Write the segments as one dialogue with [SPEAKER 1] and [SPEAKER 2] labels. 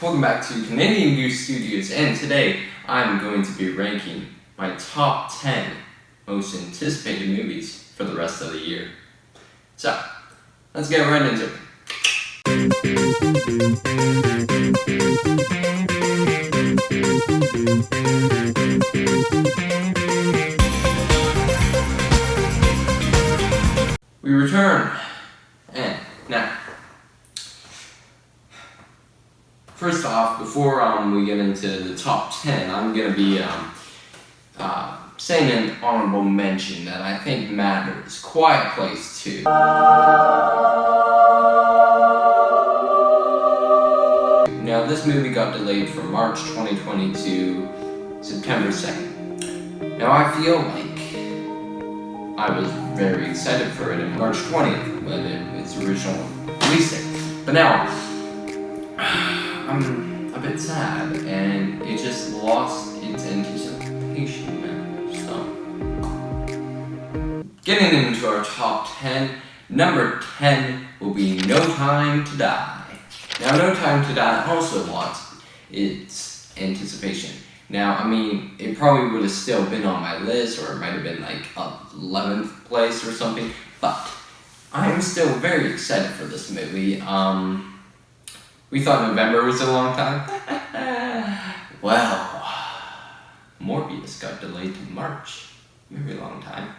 [SPEAKER 1] Welcome back to Canadian Goose Studios, and today I'm going to be ranking my top 10 most anticipated movies for the rest of the year. So, let's get right into it. We return, and now, first off, before we get into the top 10, I'm going to be saying an honorable mention that I think matters. Quiet Place 2. Now, this movie got delayed from March 2020 to September 2nd. Now, I feel like I was very excited for it on March 20th when its original release date. But now, I'm a bit sad, and it just lost its anticipation, man. So, getting into our top 10, number 10 will be No Time to Die. Now, No Time to Die also lost its anticipation. Now, I mean, it probably would have still been on my list, or it might have been like 11th place or something, but I'm still very excited for this movie. We thought November was a long time. Well, Morbius got delayed to March. Very long time.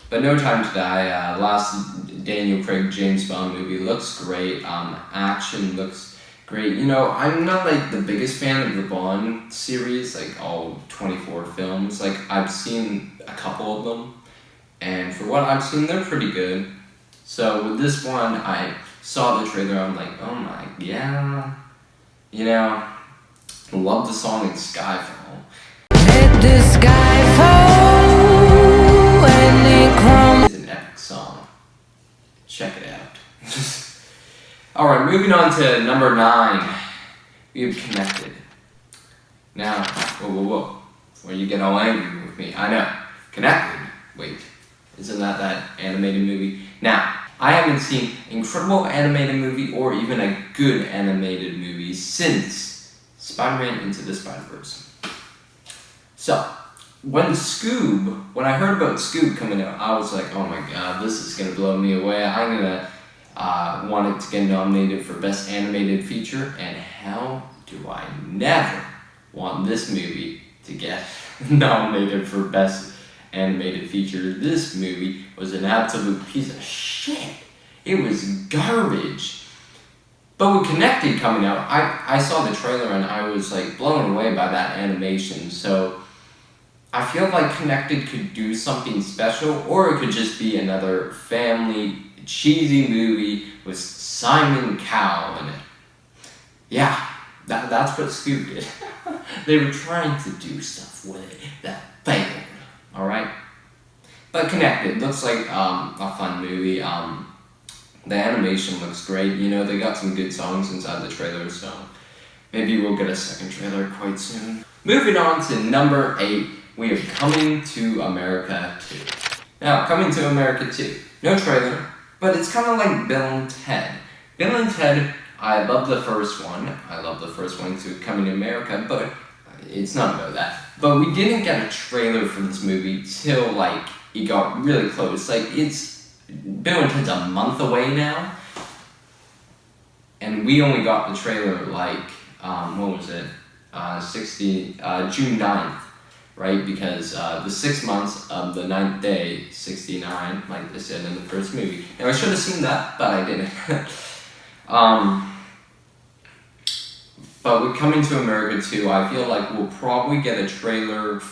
[SPEAKER 1] But No Time to Die, last Daniel Craig James Bond movie, looks great. Action looks great. You know, I'm not like the biggest fan of the Bond series, like all 24 films. Like, I've seen a couple of them, and for what I've seen, they're pretty good. So with this one, I saw the trailer, I'm like, oh my, yeah. You know, I love the song in Skyfall. Let the sky fall when it crumbles. It's an epic song. Check it out. Alright, moving on to number 9. We have Connected. Now, whoa. Before you get all angry with me, I know. Connected? Wait, isn't that animated movie? Now, I haven't seen an incredible animated movie or even a good animated movie since Spider-Man Into the Spider-Verse. So, when I heard about Scoob coming out, I was like, oh my god, this is going to blow me away. I'm going to want it to get nominated for Best Animated Feature, and how do I never want this movie to get nominated for Best Animated Feature. This movie was an absolute piece of shit. It was garbage. But with Connected coming out, I saw the trailer and I was like blown away by that animation. So I feel like Connected could do something special, or it could just be another family cheesy movie with Simon Cowell in it. Yeah, that's what Scoob did. They were trying to do stuff with it that failed. Alright? But Connected looks like a fun movie. The animation looks great. You know, they got some good songs inside the trailer, so maybe we'll get a second trailer quite soon. Moving on to number 8, we have Coming to America 2. Now, Coming to America 2. No trailer, but it's kind of like Bill and Ted. Bill and Ted, I love the first one. I love the first one too, Coming to America, but it's not about that. But we didn't get a trailer for this movie till like it got really close. Like, it's Bill and Ted's a month away now, and we only got the trailer like what was it? June 9th, right? Because the 6 months of the 9th day, 69, like they said in the first movie. Now I should have seen that, but I didn't. But with Coming to America 2, I feel like we'll probably get a trailer,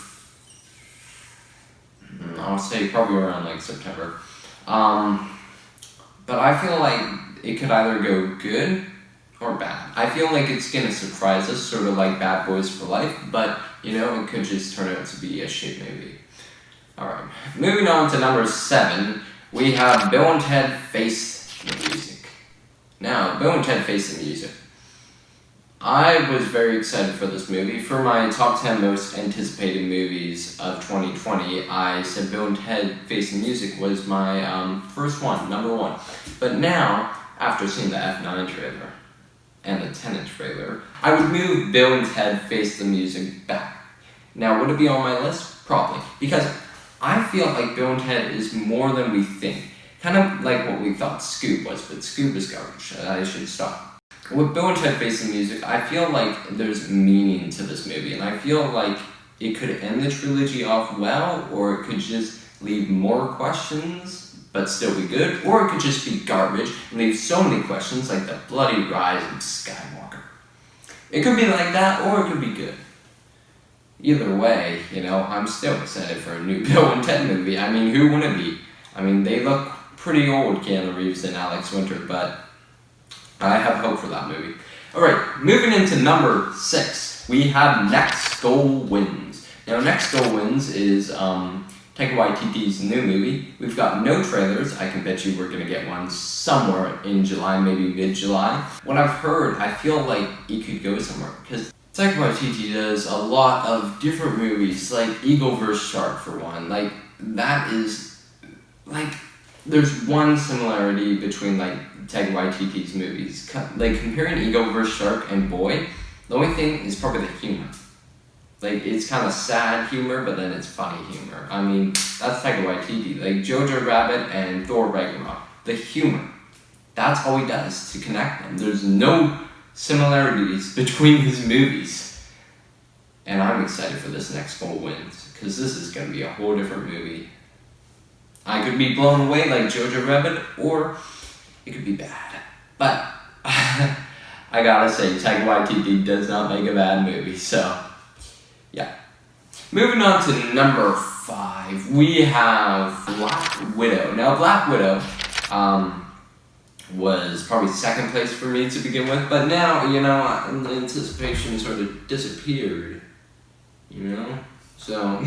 [SPEAKER 1] I'll say probably around like September. But I feel like it could either go good or bad. I feel like it's gonna surprise us, sort of like Bad Boys for Life, but you know, it could just turn out to be a shit movie. Alright, moving on to number 7, we have Bill and Ted Face the Music. Now, Bill and Ted Face the Music. I was very excited for this movie. For my top 10 most anticipated movies of 2020, I said Bill and Ted Face the Music was my first one, number 1. But now, after seeing the F9 trailer, and the Tenet trailer, I would move Bill and Ted Face the Music back. Now, would it be on my list? Probably. Because I feel like Bill and Ted is more than we think. Kind of like what we thought Scoop was, but Scoop is garbage. I should stop. With Bill and Ted Face the Music, I feel like there's meaning to this movie, and I feel like it could end the trilogy off well, or it could just leave more questions, but still be good, or it could just be garbage and leave so many questions, like the bloody rise of Skywalker. It could be like that, or it could be good. Either way, I'm still excited for a new Bill and Ted movie. I mean, who wouldn't be? I mean, they look pretty old, Keanu Reeves and Alex Winter, but I have hope for that movie. Alright, moving into number 6, we have Next Goal Wins. Now, Next Goal Wins is Taika Waititi's new movie. We've got no trailers. I can bet you we're going to get one somewhere in July, maybe mid-July. What I've heard, I feel like it could go somewhere, because Taika Waititi does a lot of different movies, like Eagle vs. Shark for one. Like, that is, like, there's one similarity between, like, Taika Waititi's movies. Like, comparing Eagle vs. Shark and Boy, the only thing is probably the humor. Like, it's kind of sad humor, but then it's funny humor. I mean, that's Taika Waititi. Like, Jojo Rabbit and Thor Ragnarok. The humor. That's all he does to connect them. There's no similarities between his movies. And I'm excited for this Next Goal Wins, because this is going to be a whole different movie. I could be blown away like Jojo Rabbit, or it could be bad. But I gotta say, Taika Waititi does not make a bad movie, so yeah. Moving on to number 5, we have Black Widow. Now, Black Widow was probably second place for me to begin with, but now, the anticipation sort of disappeared, So,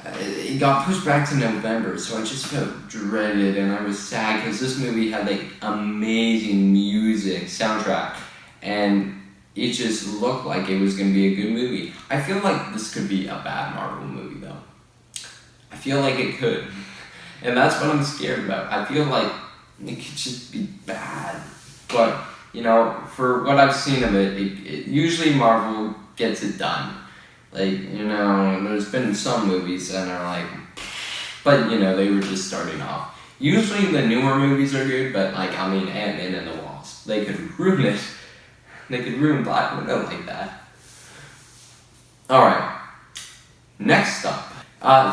[SPEAKER 1] it got pushed back to November, so I just felt dreaded, and I was sad, because this movie had, like, amazing music, soundtrack, and it just looked like it was going to be a good movie. I feel like this could be a bad Marvel movie, though. I feel like it could. And that's what I'm scared about. I feel like it could just be bad. But, for what I've seen of it, usually Marvel gets it done. Like, there's been some movies that are like, but, they were just starting off. Usually the newer movies are good, but, Ant-Man and the Wasp, they could ruin it. They could ruin Black Widow like that. Alright, next up.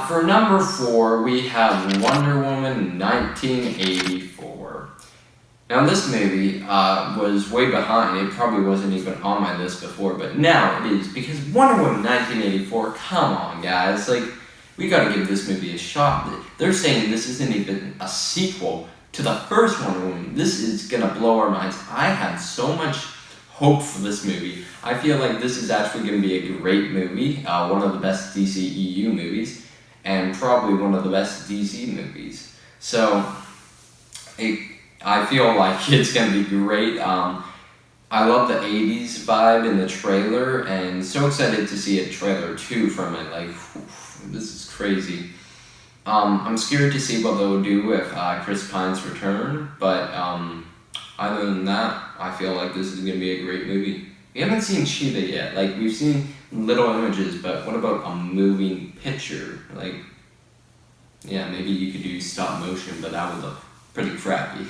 [SPEAKER 1] For number 4, we have Wonder Woman 1984. Now, this movie was way behind. It probably wasn't even on my list before, but now it is, because Wonder Woman 1984, come on, guys. Like, we gotta give this movie a shot. They're saying this isn't even a sequel to the first Wonder Woman. This is gonna blow our minds. I had so much hope for this movie. I feel like this is actually going to be a great movie, one of the best DCEU movies, and probably one of the best DC movies. So, I feel like it's going to be great. I love the 80s vibe in the trailer, and so excited to see a trailer too from it. Like, this is crazy. I'm scared to see what they'll do with Chris Pine's return, but other than that, I feel like this is going to be a great movie. We haven't seen Cheetah yet. Like, we've seen little images, but what about a moving picture? Like, yeah, maybe you could do stop motion, but that would look pretty crappy.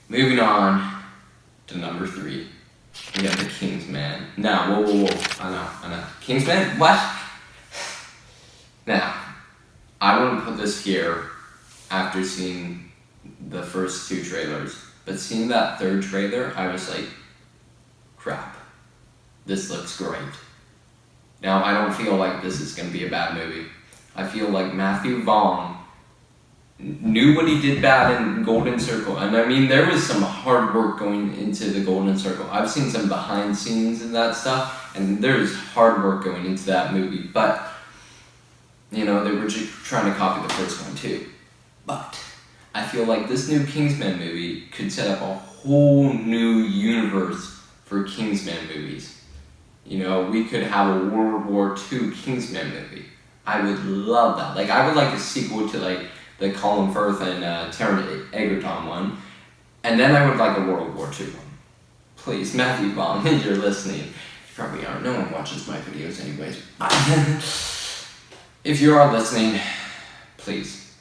[SPEAKER 1] Moving on to number 3. We have The Kingsman. Now, whoa. I know. Kingsman? What? Now, I wouldn't put this here after seeing the first 2 trailers, but seeing that 3rd trailer, I was like, crap, this looks great. Now, I don't feel like this is going to be a bad movie. I feel like Matthew Vaughn knew what he did bad in Golden Circle, and I mean, there was some hard work going into the Golden Circle. I've seen some behind scenes and that stuff, and there's hard work going into that movie, but, they were just trying to copy the first one too. But I feel like this new Kingsman movie could set up a whole new universe for Kingsman movies. We could have a World War II Kingsman movie. I would love that. Like, I would like a sequel to, like, the Colin Firth and Taron Egerton one. And then I would like a World War II one. Please, Matthew Vaughn, if you're listening. You probably aren't. No one watches my videos anyways. If you are listening, please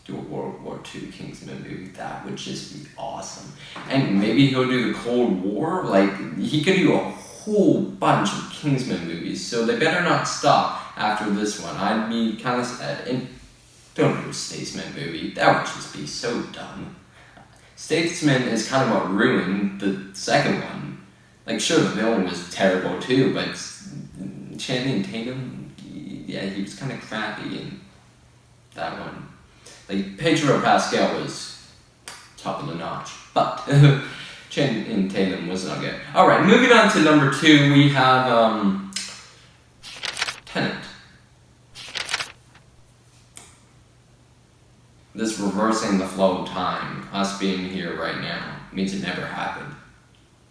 [SPEAKER 1] do a World War II Kingsman movie. That would just be awesome. And maybe he'll do the Cold War. Like, he could do a whole bunch of Kingsman movies. So they better not stop after this one. I'd be kind of sad. And don't do a Statesman movie. That would just be so dumb. Statesman is kind of what ruined the second one. Like, sure, the villain was terrible too, but Channing Tatum, yeah, he was kind of crappy in that one. Like, Pedro Pascal was top of the notch, but Channing Tatum was not good. Alright, moving on to number 2, we have Tenet. This reversing the flow of time, us being here right now, means it never happened.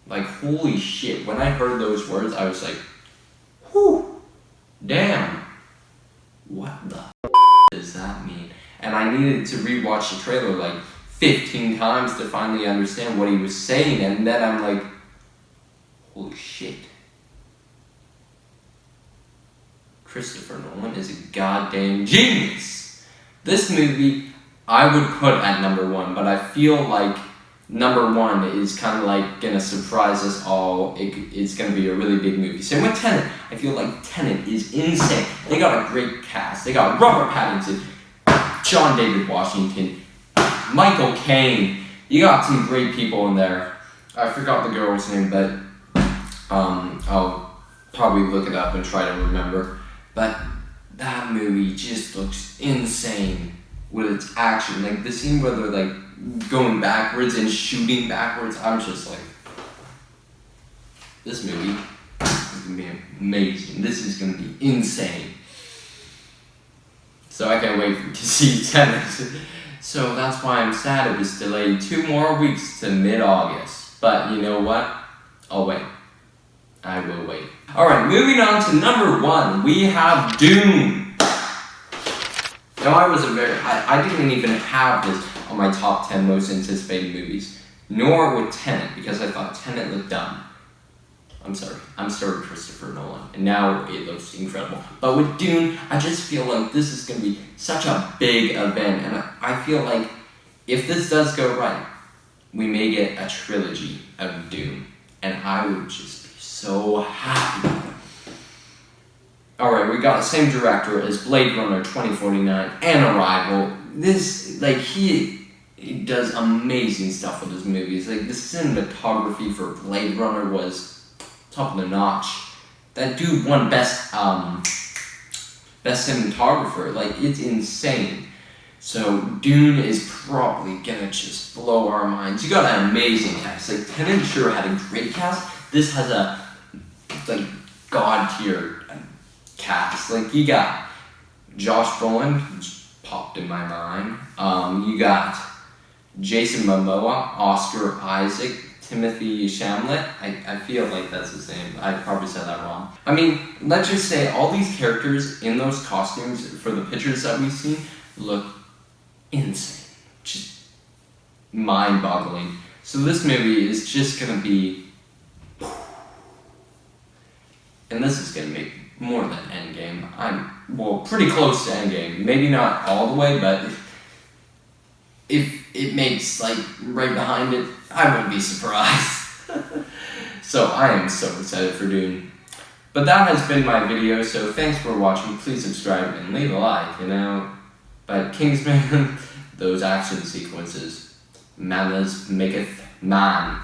[SPEAKER 1] Like, holy shit, when I heard those words, I was like, whew, damn, what the does that mean? And I needed to rewatch the trailer like 15 times to finally understand what he was saying, and then I'm like, holy shit. Christopher Nolan is a goddamn genius. This movie I would put at number 1, but I feel like number 1 is kind of like gonna surprise us all. It's gonna be a really big movie. Same with Tenet. I feel like Tenet is insane. They got a great cast. They got Robert Pattinson, John David Washington, Michael Caine. You got some great people in there. I forgot the girl's name, but I'll probably look it up and try to remember. But that movie just looks insane with its action. Like the scene where they're like going backwards and shooting backwards. I'm just like, this movie is gonna be amazing. This is gonna be insane. So I can't wait to see Tenet. So that's why I'm sad it was delayed 2 more weeks to mid-August. But you know what? I'll wait. I will wait. Alright, moving on to number 1. We have Dune. Now I didn't even have this on my top 10 most anticipated movies. Nor with Tenet, because I thought Tenet looked dumb. I'm sorry, Christopher Nolan. And now it looks incredible. But with Dune, I just feel like this is going to be such a big event. And I feel like if this does go right, we may get a trilogy of Dune. And I would just be so happy. Alright, we got the same director as Blade Runner 2049 and Arrival. This, like, he does amazing stuff with his movies. Like, the cinematography for Blade Runner was top of the notch. That dude won best cinematographer. Like, it's insane. So Dune is probably gonna just blow our minds. You got an amazing cast. Like, Tenet sure had a great cast. This has a like god tier cast. Like, you got Josh Brolin, which popped in my mind. You got Jason Momoa, Oscar Isaac, Timothy Chalamet. I feel like that's his name. I probably said that wrong. I mean, let's just say all these characters in those costumes for the pictures that we've seen look insane. Just mind-boggling. So this movie is just gonna be... And this is gonna make more than Endgame. I'm, pretty close to Endgame. Maybe not all the way, but if it makes, like, right behind it, I wouldn't be surprised. So I am so excited for Dune. But that has been my video, so thanks for watching. Please subscribe and leave a like, you know. But Kingsman, those action sequences, manners maketh man.